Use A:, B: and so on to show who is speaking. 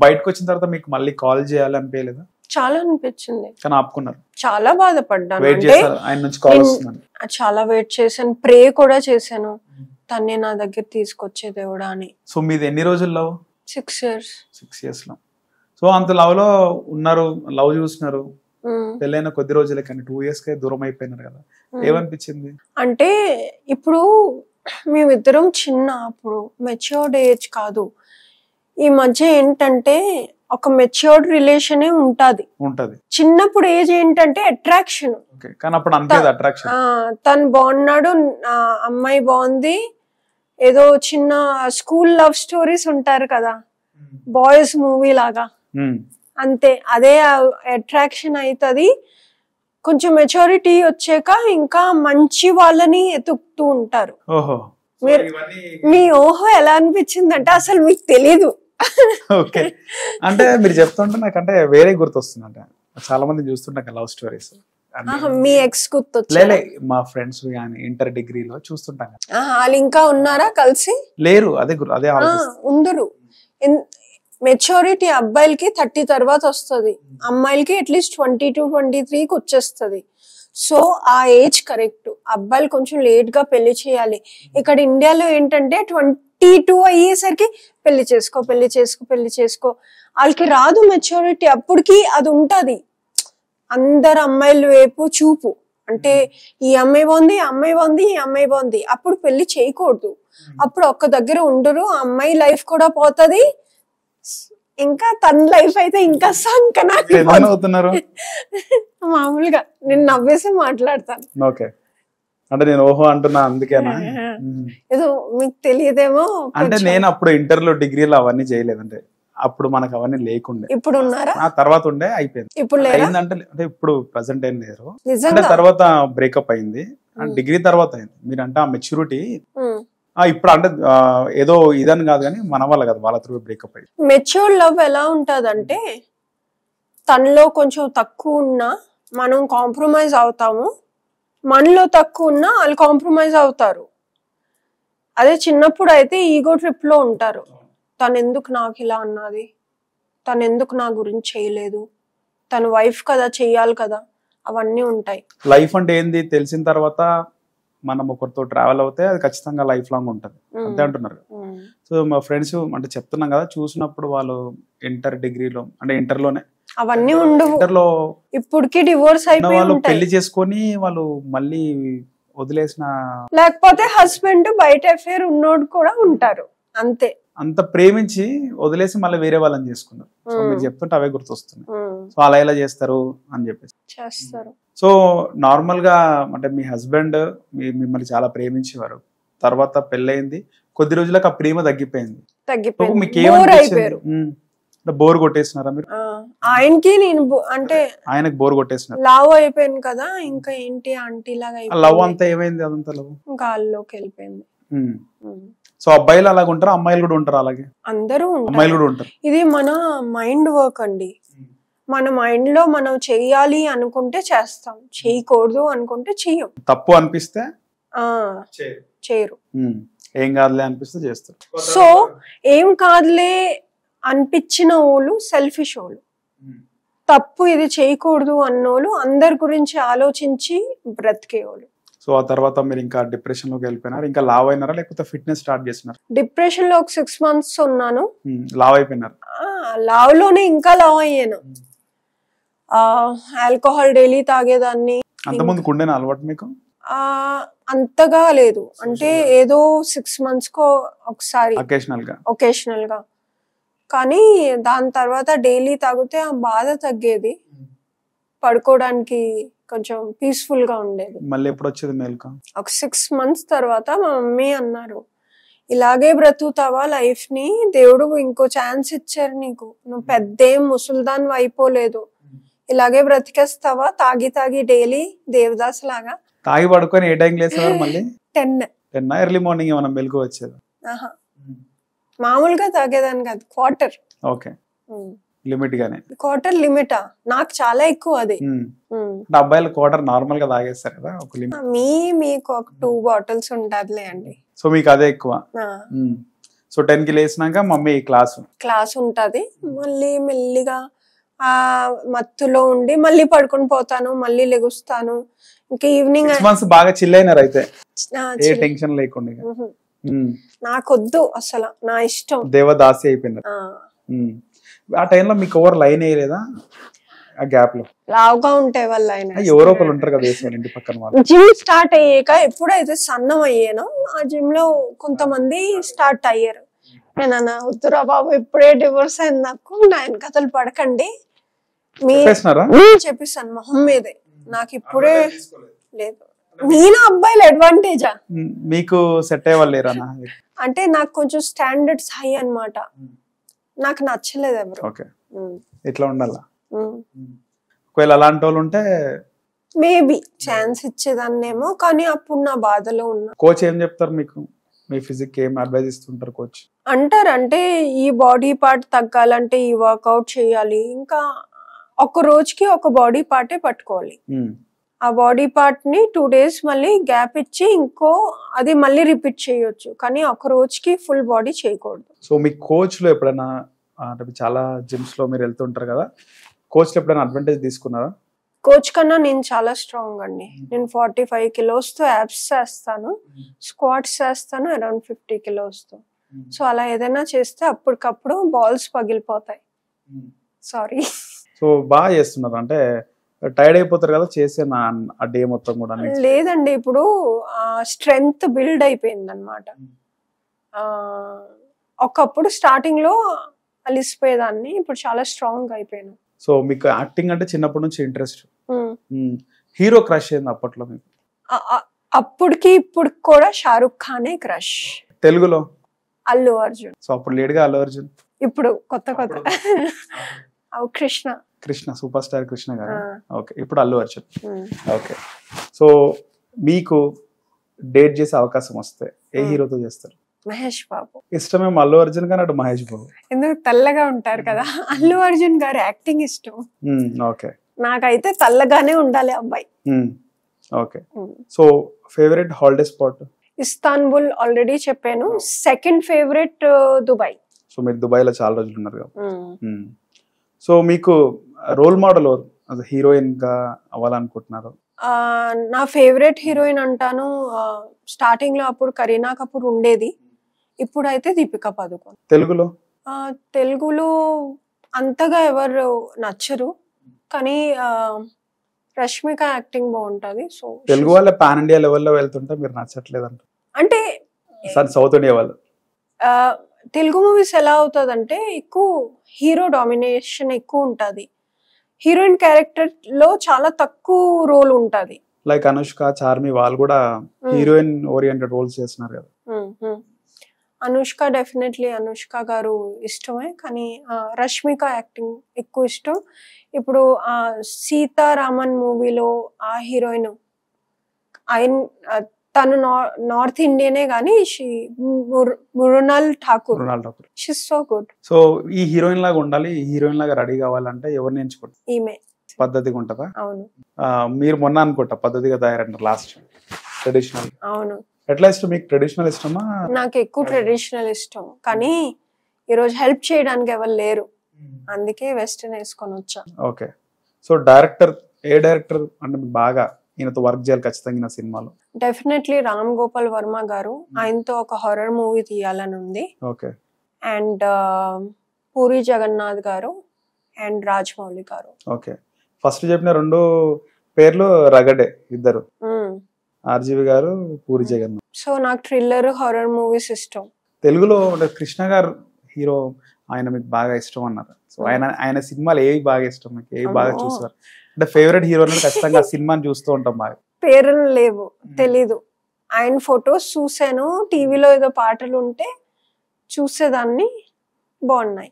A: బయటకు వచ్చిన తర్వాత మీకు మళ్ళీ కాల్ చేయాలి అనిపించలేదా?
B: చాలా అనిపించింది,
A: కానీ ఆపుకున్నారు.
B: చాలా బాధపడ్డాను.
A: వెయిట్
B: అంటే
A: చేశారు ఆయన నుంచి కాల్ వస్తుందని.
B: చాలా వెయిట్ చేశాను, ప్రే కూడా చేశాను, తన్నే నా దగ్గర తీసుకొచ్చే దేవుడా అని.
A: సో మీది ఎన్ని రోజులు లవ్?
B: 6 years.
A: 6 years లో. సో అంత లవ్ లో ఉన్నారు, లవ్ చూస్తున్నారు, పెళ్ళైన కొద్ది రోజులే కానీ 2 years కే దూరం అయిపోయినారు కదా, ఏమనిపించింది?
B: అంటే ఇప్పుడు మేమిద్దరం చిన్న, అప్పుడు మెచ్యూర్డ్ ఏజ్ కాదు. ఈ మధ్య ఏంటంటే ఒక మెచ్యూర్డ్ రిలేషన్ ఉంటది. చిన్నప్పుడు ఏజ్ ఏంటంటే అట్రాక్షన్.
A: కానీ అప్పుడు అంతే అట్రాక్షన్.
B: తను బాగున్నాడు, అమ్మాయి బాగుంది, ఏదో చిన్న స్కూల్ లవ్ స్టోరీస్ ఉంటారు కదా, బాయ్స్ మూవీ లాగా, అంతే. అదే అట్రాక్షన్ అవుతుంది. కొంచెం మెచ్యూరిటీ వచ్చాక ఇంకా మంచి వాళ్ళని ఎతుకుతూ ఉంటారు. మీరు మీ ఓహో ఎలా అనిపించింది అంటే అసలు మీకు తెలీదు.
A: ఓకే, అంటే మీరు చెప్తుంటే నాకంటే వేరే గుర్తొస్తుంది. అంటే చాలా మంది చూస్తుంటాం లవ్ స్టోరీస్.
B: మీ ఎక్స్ గుర్తు?
A: మా ఫ్రెండ్స్ కానీ ఇంటర్ డిగ్రీలో చూస్తుంటాం.
B: వాళ్ళు ఇంకా ఉన్నారా కలిసి?
A: లేరు. అదే
B: ఉండరు. మెచ్యూరిటీ అబ్బాయిలకి 30 తర్వాత వస్తుంది, అమ్మాయిలకి అట్లీస్ట్ 22-23కి వచ్చేస్తుంది. సో ఆ ఏజ్ కరెక్ట్. అబ్బాయిలు కొంచెం లేట్ గా పెళ్లి చేయాలి. ఇక్కడ ఇండియాలో ఏంటంటే 22 అయ్యేసరికి పెళ్లి చేసుకో వాళ్ళకి రాదు మెచ్యూరిటీ. అప్పటికి అది ఉంటది, అందరు అమ్మాయిల వైపు చూపు. అంటే ఈ అమ్మాయి బాగుంది, ఈ అమ్మాయి బాగుంది, అప్పుడు పెళ్లి చేయకూడదు. అప్పుడు ఒక్క దగ్గర ఉండరు, ఆ అమ్మాయి లైఫ్ కూడా పోతుంది, ఇంకా తన లైఫ్ అయితే ఇంకా
A: సంకనాకుతున్నారు.
B: మామూలుగా నేను నవ్వేసి మాట్లాడతాను.
A: అంటే నేను ఓహో అంటున్నా అందుకేనా?
B: ఏదో మీకు తెలియదేమో.
A: అంటే నేను అప్పుడు ఇంటర్లో డిగ్రీలో అవన్నీ చేయలేదంటే, అప్పుడు మనకు అవన్నీ లేకుండే.
B: ఇప్పుడు ఉన్నారా?
A: తర్వాత ఉండే అయిపోయింది.
B: ఇప్పుడు
A: అయిందంటే అంటే ఇప్పుడు ప్రెసెంట్ ఏం లేరు. అంటే తర్వాత బ్రేకప్ అయింది, డిగ్రీ తర్వాత అయింది. మీరంటే ఆ మెచ్యూరిటీ ఇప్పుడు అంటే ఏదో ఇదని కాదు కానీ మన వల్ల కదా, వాళ్ళ త్రూ బ్రేకప్ అయింది.
B: మెచ్యూర్ లవ్ ఎలా ఉంటదంటే తనలో కొంచెం తక్కువ ఉన్నా మనం కాంప్రమైజ్ అవుతాము, మనలో తక్కువ ఉన్నా వాళ్ళు కాంప్రమైజ్ అవుతారు. అదే చిన్నప్పుడు అయితే ఈగో ట్రిప్ లో ఉంటారు. తను ఎందుకు నాకు ఇలా అన్నది, తను ఎందుకు నా గురించి చేయలేదు, తన వైఫ్ కదా చెయ్యాలి కదా, అవన్నీ ఉంటాయి.
A: లైఫ్ అంటే ఏంది తెలిసిన తర్వాత మనం ఒకరితో ట్రావెల్ అవుతే అది ఖచ్చితంగా లైఫ్ లాంగ్ ఉంటుంది, అంతే అంటున్నారు. సో మా ఫ్రెండ్స్ అంటే చెప్తున్నాం కదా, చూసినప్పుడు వాళ్ళు ఇంటర్ డిగ్రీలో అంటే ఇంటర్లోనే
B: అవన్నీ ఉండవు, ఇంటర్లో ఇప్పటికి డివోర్స్ అయిపోయి
A: వాళ్ళు పెళ్లి చేసుకొని వాళ్ళు మళ్ళీ వదిలేసిన,
B: లేకపోతే హస్బెండ్ బయట అఫేర్ ఉన్నోడు కూడా ఉంటారు. అంతే,
A: అంత ప్రేమించి వదిలేసి మళ్ళీ వేరే వాళ్ళని చేసుకున్నారు. సో మీరు చెప్తుంటే అవే గుర్తొస్తుంది. సో అలా ఎలా చేస్తారు అని చెప్పేసి
B: చేస్తారు.
A: సో నార్మల్ గా అంటే మీ హస్బెండ్ మిమ్మల్ని చాలా ప్రేమించేవారు, తర్వాత పెళ్ళయింది, కొద్ది రోజులకు ఆ ప్రేమ తగ్గిపోయింది. మీకు ఏమనిపించింది? బోర్ కొట్టేసినారా మీరు?
B: ఆయనకి నేను అంటే
A: ఆయనకు బోర్ కొట్టేసినారు,
B: లవ్ అయిపోయింది కదా, ఇంకా ఏంటి ఆంటీ లాగా
A: లవ్ అంతా ఏమైంది? అదంతా లవ్
B: ఇంకా వాళ్ళలోకి వెళ్ళిపోయింది.
A: సో అబ్బాయిలు అలాగ ఉంటారు, అమ్మాయిలు కూడా ఉంటారు అలాగే?
B: అందరూ
A: అమ్మాయిలు కూడా ఉంటారు.
B: ఇది మన మైండ్ వర్క్ అండి. మన మైండ్ లో మనం చెయ్యాలి అనుకుంటే చేస్తాం, చేయకూడదు అనుకుంటే చెయ్యం.
A: తప్పు అనిపిస్తే
B: చేయరు,
A: ఏం కాదులే అనిపిస్తే చేస్తారు.
B: సో ఏం కాదులే అనిపించిన వాళ్ళు సెల్ఫిష్ వాళ్ళు. తప్పు ఇది చేయకూడదు అన్నోళ్ళు అందరి గురించి ఆలోచించి బ్రతికేవాళ్ళు.
A: సో ఆ తర్వాత మీరు ఇంకా డిప్రెషన్ లోకి వెళ్ళిపోయినారు, ఇంకా లావ్ అయినారా లేకపోతే ఫిట్నెస్ స్టార్ట్ చేసినారు?
B: డిప్రెషన్ లో ఒక 6 months ఉన్నాను.
A: లావ్ అయిపోయినారు?
B: లావ్ లోనే ఇంకా లావ్ అయ్యాను. ఆల్కహాల్ డైలీ తాగేదాన్ని.
A: అంతకుముందు ఉండేనా అలవాటు మీకు?
B: అంతగా లేదు, అంటే ఏదో 6 months కో ఒకసారి ఒకేషనల్ గా. కానీ దాని తర్వాత డైలీ తాగితే ఆ బాధ తగ్గేది, పడుకోవడానికి కొంచెం పీస్ఫుల్ గా ఉండేది.
A: మళ్ళీ ఎప్పుడు వచ్చేది మేల్కా?
B: ఒక 6 months తర్వాత మా మమ్మీ అన్నారు, ఇలాగే బ్రతుకుతావా లైఫ్ ని, దేవుడు ఇంకో ఛాన్స్ ఇచ్చారు నీకు, నువ్వు పెద్దేం ముసల్దాన్ అయిపోలేదు, ఇలాగే బ్రతికేస్తావా తాగి తాగి డైలీ దేవదాస్ లాగా?
A: తాగి పడుకొని ఏ టైం లేసేవారు మళ్ళీ?
B: 10
A: ఎర్లీ మార్నింగ్ ఏమైనా మెలకు వచ్చేది?
B: మామూలుగా తాగేదాన్ని కాదు, క్వార్టర్.
A: ఓకే, లిమిట్ గానే.
B: క్వార్టర్ లిమిటా? నాకు చాలా ఎక్కువ అది.
A: అబ్బాయిలు క్వార్టర్ నార్మల్ గా తాగేస్తారు కదా, ఒక లిమిట్.
B: మీకు ఒక 2 bottles ఉంటదిలే అండి.
A: సో మీకు అదే ఎక్కువ. సో 10కి లేసినాక మమ్మీ క్లాస్
B: ఉంటది, మళ్ళీ మెల్లిగా ఆ మత్తులో ఉండి మళ్ళీ పడుకొని పోతాను, మళ్ళీ లెగుస్తాను. ఇంకా ఈవినింగ్
A: బాగా చిల్ అయినారు అయితే, ఏ టెన్షన్ లేకుండా.
B: నాకొద్దు అసలు, నా ఇష్టం,
A: దేవదాసి అయిపోయినారు. ఆ టైంలో మీకు ఎవరు లైన్ వేయలేదా? ఆ గ్యాప్ లో
B: లావుగా ఉంటే వాళ్ళు ఆయన
A: ఎవరో ఒకరు ఉంటారు కదా ఇంటి పక్కన.
B: జిమ్ స్టార్ట్ అయ్యాక ఎప్పుడైతే సన్నం అయ్యానో ఆ జిమ్ లో కొంతమంది స్టార్ట్ అయ్యారు. నేను అన్న వద్దురా బాబు, ఇప్పుడే డివోర్స్ అయింది నాకు, నా కథలు పడకండి, చెప్పిస్తాను మొహం మీదే, నాకు ఇప్పుడే లేదు. నేను అబ్బాయిల అడ్వాంటేజా,
A: మీకు సెట్ అయ్యే వాళ్ళు లేరా?
B: అంటే నాకు కొంచెం స్టాండర్డ్స్ హై అన్నమాట, నాకు నచ్చలేదు ఎవరు.
A: ఇట్లా ఉండాలా? ఒకవేళ అలాంటి వాళ్ళు ఉంటే
B: మేబీ ఛాన్స్ ఇచ్చేదాన్నేమో, కానీ అప్పుడు నా బాధలో ఉన్నా.
A: కోచ్ ఏం చెప్తారు మీకు? మీ ఫిజిక్ ఏం అడ్వైజ్ ఇస్తుంటారు కోచ్?
B: అంటారు అంటే ఈ బాడీ పార్ట్ తగ్గాలంటే ఈ వర్కౌట్ చేయాలి, ఇంకా ఒక రోజుకి ఒక బాడీ పార్టే పట్టుకోవాలి. ఆ బాడీ పార్ట్ ని 2 days మళ్ళీ గ్యాప్ ఇచ్చి ఇంకో అది మళ్ళీ రిపీట్ చేయొచ్చు, కానీ ఒక రోజుకి ఫుల్ బాడీ చేయకూడదు.
A: సో మీ కోచ్ లో ఎప్పుడైనా, అంటే చాలా జిమ్స్ లో మీరు వెళ్తుంటారు కదా, కోచ్ లో ఎప్పుడైనా అడ్వాంటేజ్ తీసుకున్నారా?
B: కోచ్ కన్నా నేను చాలా స్ట్రాంగ్ అండి. నేను 45 kilos తో యాబ్స్ చేస్తాను, స్క్వాట్స్ చేస్తాను అరౌండ్ 50 kilos తో. సో అలా ఏదైనా చేస్తే అప్పటికప్పుడు బాల్స్ పగిలిపోతాయి. సారీ.
A: సో బాగా చేస్తున్నారు, అంటే టైర్డ్ అయిపోతారు కదా చేసే ఆ డే మొత్తం కూడా?
B: లేదండి, ఇప్పుడు స్ట్రెంగ్త్ బిల్డ్ అయిపోయింది అనమాట. ఒకప్పుడు స్టార్టింగ్ లో అలిసిపోయేదాన్ని, ఇప్పుడు చాలా స్ట్రాంగ్ అయిపోయాను.
A: సో మీకు యాక్టింగ్ అంటే చిన్నప్పటి నుంచి ఇంట్రెస్ట్. హీరో క్రష్ ఏంది అప్పట్లో మీకు?
B: అప్పటికి ఇప్పుడు కూడా షారుఖ్ ఖానే క్రష్.
A: తెలుగులో
B: అల్లు అర్జున్.
A: సో అప్పుడు లేడుగా అల్లు అర్జున్,
B: ఇప్పుడు కొత్త కృష్ణ
A: సూపర్ స్టార్ కృష్ణ గారు. ఓకే, ఇప్పుడు అల్లు అర్జున్. ఓకే, సో మీకు డేట్ చేసే అవకాశం వస్తే ఏ హీరోతో చేస్తారు?
B: మహేష్ బాబు.
A: ఇష్టమేమో అల్లు అర్జున్ గారు, అటు మహేష్ బాబు.
B: ఎందుకు? తెల్లగా ఉంటారు కదా. అల్లు అర్జున్ గారు యాక్టింగ్ ఇష్టం.
A: ఓకే,
B: నాకైతే తెల్లగానే ఉండాలి అబ్బాయి.
A: Okay, so favourite holiday spot?
B: Istanbul already చెప్పాను. Second favourite Dubai.
A: సో మీరు దుబాయ్ లో చాలా రోజులు ఉన్నారు కదా. సో మీకు రోల్ మోడల్ హీరోయిన్ గా అవ్వాలనుకుంటున్నారు?
B: నా ఫేవరెట్ హీరోయిన్ అంటాను, స్టార్టింగ్ లో అప్పుడు కరీనా కపూర్ ఉండేది, ఇప్పుడైతే దీపికా పదుకోన్. తెలుగులో అంతగా ఎవరు నచ్చరు, కానీ రష్మిక యాక్టింగ్ బాగుంటది. సో
A: తెలుగు వాళ్ళ పాన్ ఇండియా లెవెల్లో వెళ్తుంటే మీరు నచ్చట్లేదు
B: అంటే
A: సౌత్ ఇండియా వాళ్ళు?
B: తెలుగు మూవీస్ ఎలా అవుతుందంటే ఎక్కువ హీరో డామినేషన్ ఎక్కువ ఉంటది, హీరోయిన్ క్యారెక్టర్ లో చాలా తక్కువ రోల్ ఉంటది.
A: లైక్ అనుష్క, చార్మి వాళ్ళు కూడా హీరోయిన్ ఓరియంటెడ్ రోల్స్ చేస్తున్నారు కదా.
B: అనుష్క డెఫినెట్లీ అనుష్క గారు ఇష్టమే, కానీ రష్మిక యాక్టింగ్ ఎక్కువ ఇష్టం. ఇప్పుడు ఆ సీతారామన్ మూవీలో ఆ హీరోయిన్ తను నార్త్ ఇండియనే గానీ Mrunal Thakur, she's so good.
A: So ఈ హీరోయిన్ లాగా ఉండాలి, ఈ హీరోయిన్ లాగా రెడీ కావాలంటే ఎవరిని ఎంచుకుంటారు?
B: ఈమె
A: పద్ధతిగా ఉంటదా?
B: అవును.
A: మీరు మొన్న అనుకుంటా పద్ధతిగా తయారంటారు లాస్ట్ ట్రెడిషనల్.
B: అవును.
A: ఎట్లా ఇష్టం మీకు? ట్రెడిషనల్ ఇష్టమా?
B: నాకు ఎక్కువ ట్రెడిషనల్ ఇష్టం, కానీ ఈరోజు హెల్ప్ చేయడానికి ఎవరు లేరు, అందుకే వెస్టర్న్ వేసుకొని వచ్చా.
A: ఓకే, సో డైరెక్టర్, ఏ డైరెక్టర్ అంటే మీకు బాగా ఈయనతో వర్క్ చేయాలి ఖచ్చితంగా నా సినిమాలో?
B: డెఫినెట్లీ రామ్ గోపాల్ వర్మ గారు, ఆయనతో ఒక హారర్ మూవీ తీయాలని ఉంది.
A: ఓకే.
B: అండ్ పూరి జగన్నాథ్ గారు అండ్ రాజమౌళి గారు.
A: ఓకే, ఫస్ట్ చెప్పిన 2 పేర్లు రగడే ఇద్దరు, ఆర్జీవి గారు, పూరి జగన్నాథ్.
B: సో నాకు థ్రిల్లర్ హారర్ మూవీస్ ఇష్టం.
A: తెలుగులో కృష్ణ గారు హీరో, ఆయన మీకు బాగా ఇష్టం అన్నారు. సో ఆయన సినిమాలు ఏవి బాగా ఇష్టం మీకు? ఏవి బాగా చూసారు? అంటే ఫేవరెట్ హీరో ఖచ్చితంగా సినిమాని చూస్తూ ఉంటాం. బాగా
B: పేర్లు లేవు, తెలీదు. ఆయన ఫొటోస్ చూసాను, టీవీలో ఏదో పాటలు ఉంటే చూసేదాన్ని, బాగున్నాయి.